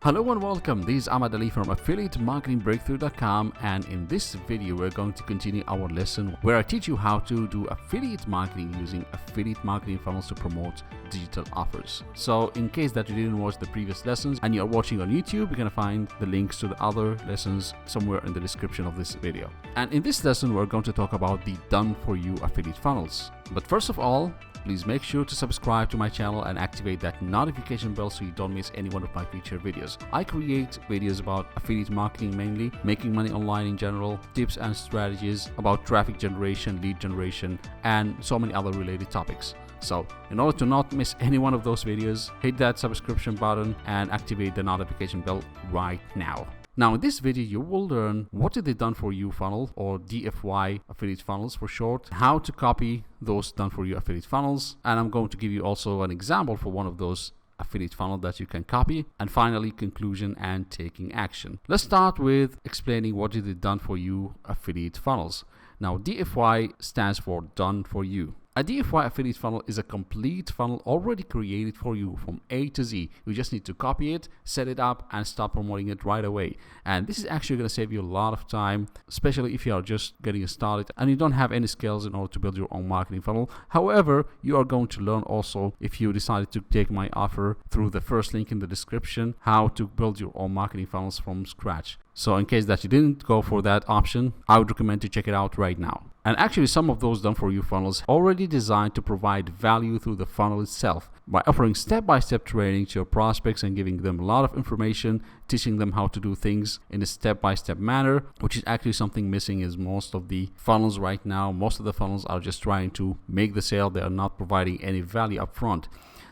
Hello and welcome, this is Ahmad Ali from AffiliateMarketingBreakthrough.com, and in this video we're going to continue our lesson where I teach you how to do affiliate marketing using affiliate marketing funnels to promote digital offers. So in case that you didn't watch the previous lessons and you're watching on YouTube, you're going to find the links to the other lessons somewhere in the description of this video. And in this lesson we're going to talk about the done for you affiliate funnels. But first of all, please make sure to subscribe to my channel and activate that notification bell so you don't miss any one of my future videos. I create videos about affiliate marketing mainly, making money online in general, tips and strategies about traffic generation, lead generation, and so many other related topics. So in order to not miss any one of those videos, hit that subscription button and activate the notification bell right now. Now in this video you will learn what is the done for you funnel, or DFY affiliate funnels for short, how to copy those done for you affiliate funnels, and I'm going to give you also an example for one of those affiliate funnel that you can copy, and finally conclusion and taking action. Let's start with explaining what is the done for you affiliate funnels. Now DFY stands for done for you. A DFY affiliate funnel is a complete funnel already created for you from A to Z. You just need to copy it, set it up, and start promoting it right away. And this is actually going to save you a lot of time, especially if you are just getting started and you don't have any skills in order to build your own marketing funnel. However, you are going to learn also, if you decided to take my offer through the first link in the description, how to build your own marketing funnels from scratch. So in case that you didn't go for that option, I would recommend to check it out right now. And actually some of those done for you funnels already designed to provide value through the funnel itself by offering step-by-step training to your prospects and giving them a lot of information, teaching them how to do things in a step-by-step manner, which is actually something missing is most of the funnels right now. Most of the funnels are just trying to make the sale. They are not providing any value up front.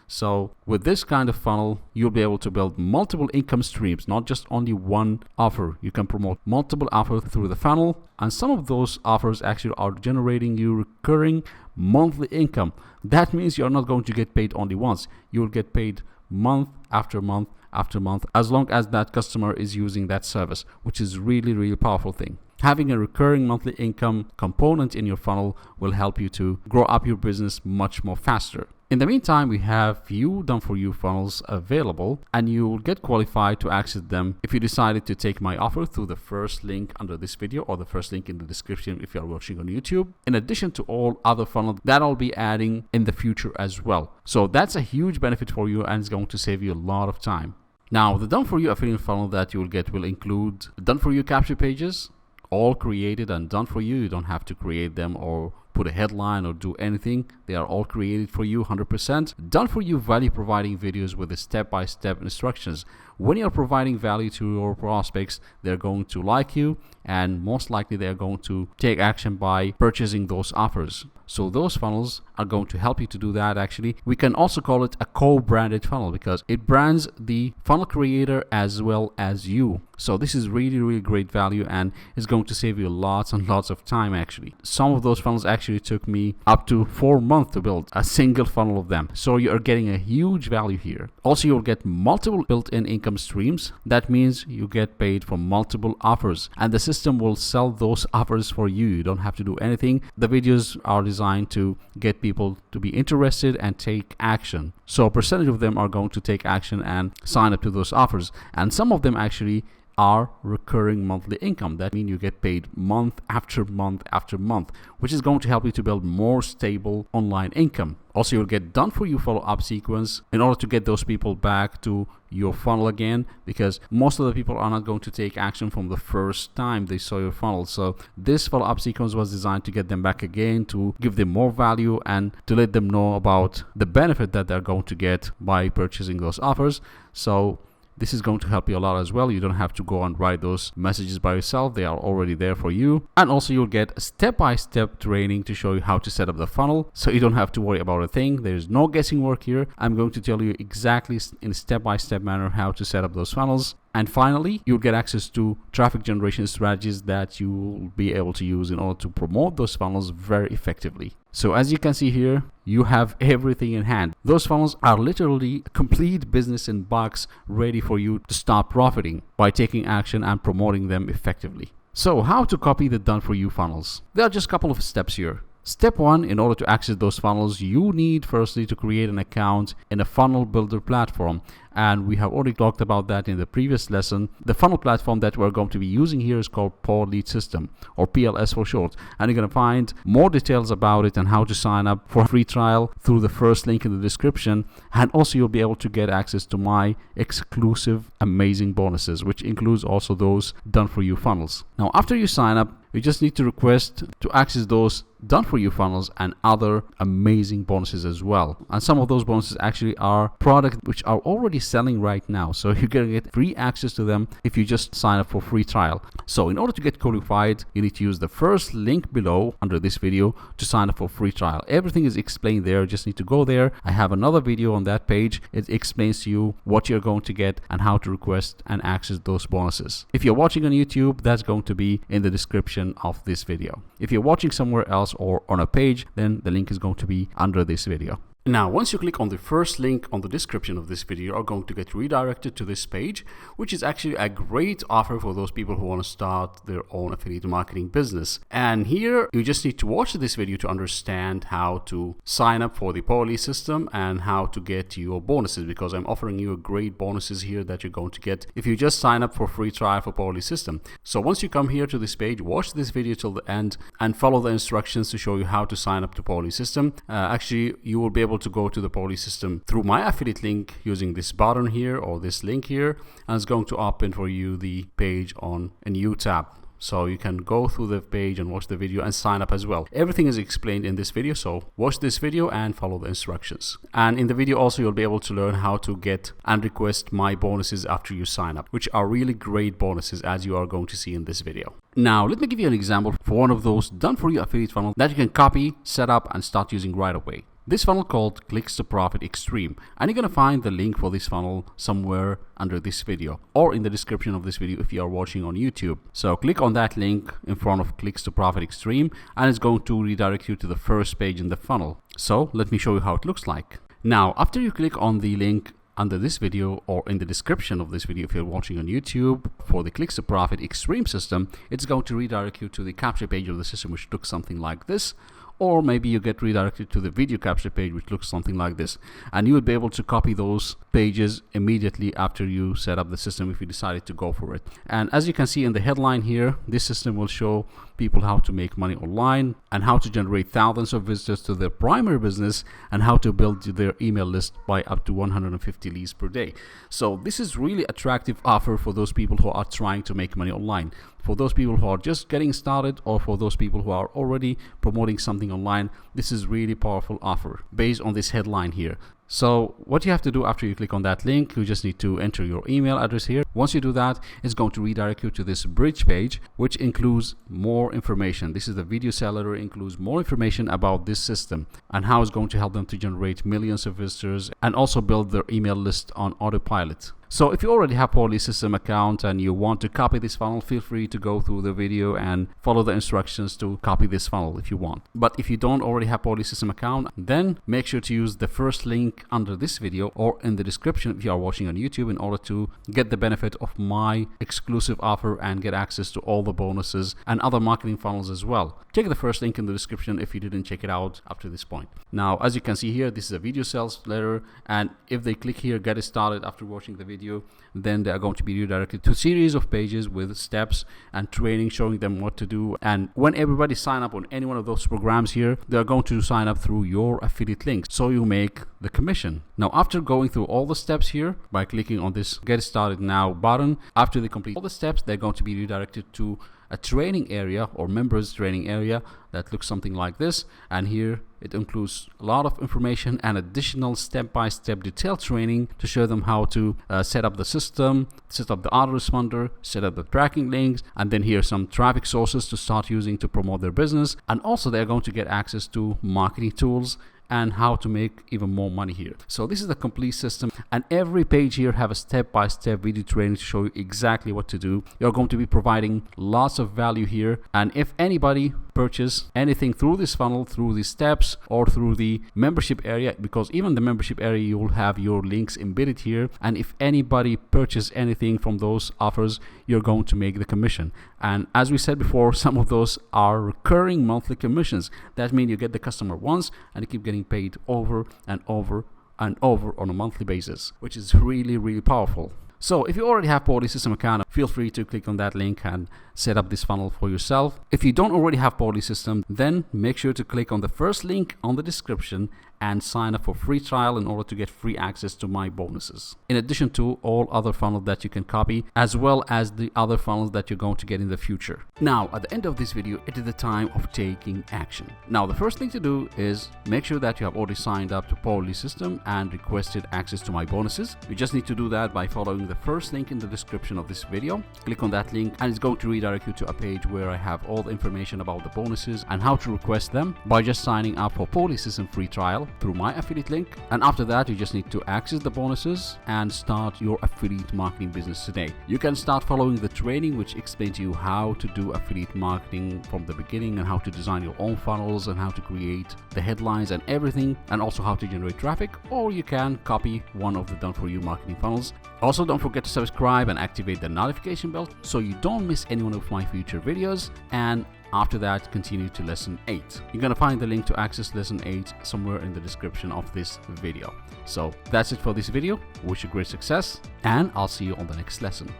So with this kind of funnel, you'll be able to build multiple income streams, not just only one offer. You can promote multiple offers through the funnel, and some of those offers actually are generating you recurring monthly income. That means you're not going to get paid only once. You'll get paid month after month after month, as long as that customer is using that service, which is really powerful thing. Having a recurring monthly income component in your funnel will help you to grow up your business much more faster. In the meantime, we have few done for you funnels available, and you will get qualified to access them if you decided to take my offer through the first link under this video or the first link in the description if you are watching on YouTube, in addition to all other funnels that I'll be adding in the future as well. So that's a huge benefit for you and it's going to save you a lot of time. Now the done for you affiliate funnel that you will get will include done for you capture pages, all created and done for you. You don't have to create them or put a headline or do anything. They are all created for you 100%. Done for you value providing videos with the step-by-step instructions. When you're providing value to your prospects, they're going to like you, and most likely they're going to take action by purchasing those offers. So those funnels are going to help you to do that. Actually, we can also call it a co-branded funnel because it brands the funnel creator as well as you. So this is really great value, and it's going to save you lots and lots of time. Actually, some of those funnels actually took me up to 4 months to build a single funnel of them. So you are getting a huge value here. Also, you'll get multiple built-in income streams. That means you get paid for multiple offers, and the system will sell those offers for you. You don't have to do anything. The videos are designed to get people to be interested and take action. So a percentage of them are going to take action and sign up to those offers, and some of them actually are recurring monthly income. That means you get paid month after month after month, which is going to help you to build more stable online income. Also, you'll get done for you follow-up sequence in order to get those people back to your funnel again, because most of the people are not going to take action from the first time they saw your funnel. So this follow-up sequence was designed to get them back again, to give them more value and to let them know about the benefit that they're going to get by purchasing those offers. So this is going to help you a lot as well. You don't have to go and write those messages by yourself. They are already there for you. And also you'll get step-by-step training to show you how to set up the funnel, so you don't have to worry about a thing. There's no guessing work here. I'm going to tell you exactly in a step-by-step manner how to set up those funnels. And finally, you'll get access to traffic generation strategies that you will be able to use in order to promote those funnels very effectively. So as you can see here, you have everything in hand. Those funnels are literally a complete business in box, ready for you to start profiting by taking action and promoting them effectively. So how to copy the done for you funnels? There are just a couple of steps here. Step 1, in order to access those funnels, you need firstly to create an account in a funnel builder platform. and we have already talked about that in the previous lesson. The funnel platform that we're going to be using here is called Power Lead System, or PLS for short, and you're going to find more details about it and how to sign up for a free trial through the first link in the description. And also you'll be able to get access to my exclusive amazing bonuses, which includes also those done for you funnels. Now after you sign up, you just need to request to access those done for you funnels and other amazing bonuses as well. And some of those bonuses actually are products which are already selling right now, so you're going to get free access to them if you just sign up for free trial. So in order to get qualified, you need to use the first link below under this video to sign up for free trial. Everything is explained there. You just need to go there. I have another video on that page. It explains to you what you're going to get and how to request and access those bonuses. If you're watching on YouTube, that's going to be in the description of this video. If you're watching somewhere else or on a page, then the link is going to be under this video. Now, once you click on the first link on the description of this video, you are going to get redirected to this page, which is actually a great offer for those people who want to start their own affiliate marketing business. And here, you just need to watch this video to understand how to sign up for the Power Lead system and how to get your bonuses, because I'm offering you great bonuses here that you're going to get if you just sign up for free trial for Power Lead system. So once you come here to this page, watch this video till the end and follow the instructions to show you how to sign up to Power Lead system. Actually, you will be able to go to the Power Lead system through my affiliate link using this button here or this link here, and it's going to open for you the page on a new tab. So you can go through the page and watch the video and sign up as well. Everything is explained in this video, so watch this video and follow the instructions. And in the video also you'll be able to learn how to get and request my bonuses after you sign up, which are really great bonuses as you are going to see in this video. Now let me give you an example for one of those done for you affiliate funnels that you can copy, set up and start using right away. This funnel called Clicks to Profit Extreme, and you're going to find the link for this funnel somewhere under this video or in the description of this video if you are watching on YouTube. So click on that link in front of Clicks to Profit Extreme and it's going to redirect you to the first page in the funnel. So let me show you how it looks like. Now after you click on the link under this video or in the description of this video if you're watching on YouTube for the Clicks to Profit Extreme system, it's going to redirect you to the capture page of the system, which looks something like this. Or maybe you get redirected to the video capture page, which looks something like this, and you would be able to copy those pages immediately after you set up the system if you decided to go for it. And as you can see in the headline here, this system will show people how to make money online and how to generate thousands of visitors to their primary business and how to build their email list by up to 150 leads per day. So this is really attractive offer for those people who are trying to make money online. For those people who are just getting started or for those people who are already promoting something online, this is really powerful offer based on this headline here. So what you have to do after you click on that link, you just need to enter your email address here. Once you do that, it's going to redirect you to this bridge page, which includes more information. This is the video seller. It includes more information about this system and how it's going to help them to generate millions of visitors and also build their email list on autopilot. So if you already have Power Lead system account and you want to copy this funnel, feel free to go through the video and follow the instructions to copy this funnel if you want. But if you don't already have Power Lead system account, then make sure to use the first link under this video or in the description if you are watching on YouTube in order to get the benefit of my exclusive offer and get access to all the bonuses and other marketing funnels as well. Check the first link in the description if you didn't check it out up to this point. Now, as you can see here, this is a video sales letter, and if they click here, get it started after watching the video, then they are going to be redirected to a series of pages with steps and training showing them what to do. And when everybody sign up on any one of those programs here, they are going to sign up through your affiliate links, so you make the commission. Now after going through all the steps here by clicking on this Get Started Now button, after they complete all the steps, they're going to be redirected to a training area or members training area that looks something like this, and here it includes a lot of information and additional step-by-step detailed training to show them how to set up the system, set up the autoresponder, set up the tracking links, and then here some traffic sources to start using to promote their business. And also they're going to get access to marketing tools and how to make even more money here. So this is the complete system, and every page here have a step-by-step video training to show you exactly what to do. You're going to be providing lots of value here, and if anybody purchase anything through this funnel, through these steps or through the membership area, because even the membership area you will have your links embedded here, and if anybody purchase anything from those offers, you're going to make the commission. And as we said before, some of those are recurring monthly commissions. That means you get the customer once and you keep getting paid over and over and over on a monthly basis, which is really powerful. So if you already have Poly System account, feel free to click on that link and set up this funnel for yourself. If you don't already have Poly System, then make sure to click on the first link on the description and sign up for free trial in order to get free access to my bonuses, in addition to all other funnels that you can copy, as well as the other funnels that you're going to get in the future. Now, at the end of this video, it is the time of taking action. Now, the first thing to do is make sure that you have already signed up to Poly System and requested access to my bonuses. You just need to do that by following the first link in the description of this video. Click on that link and it's going to redirect you to a page where I have all the information about the bonuses and how to request them by just signing up for Poly System free trial through my affiliate link. And after that, you just need to access the bonuses and start your affiliate marketing business today. You can start following the training which explains to you how to do affiliate marketing from the beginning and how to design your own funnels and how to create the headlines and everything, and also how to generate traffic, or you can copy one of the done for you marketing funnels. Also, don't forget to subscribe and activate the notification bell so you don't miss any one of my future videos. And after that, continue to lesson 8. You're going to find the link to access lesson 8 somewhere in the description of this video. So that's it for this video. Wish you great success, and I'll see you on the next lesson.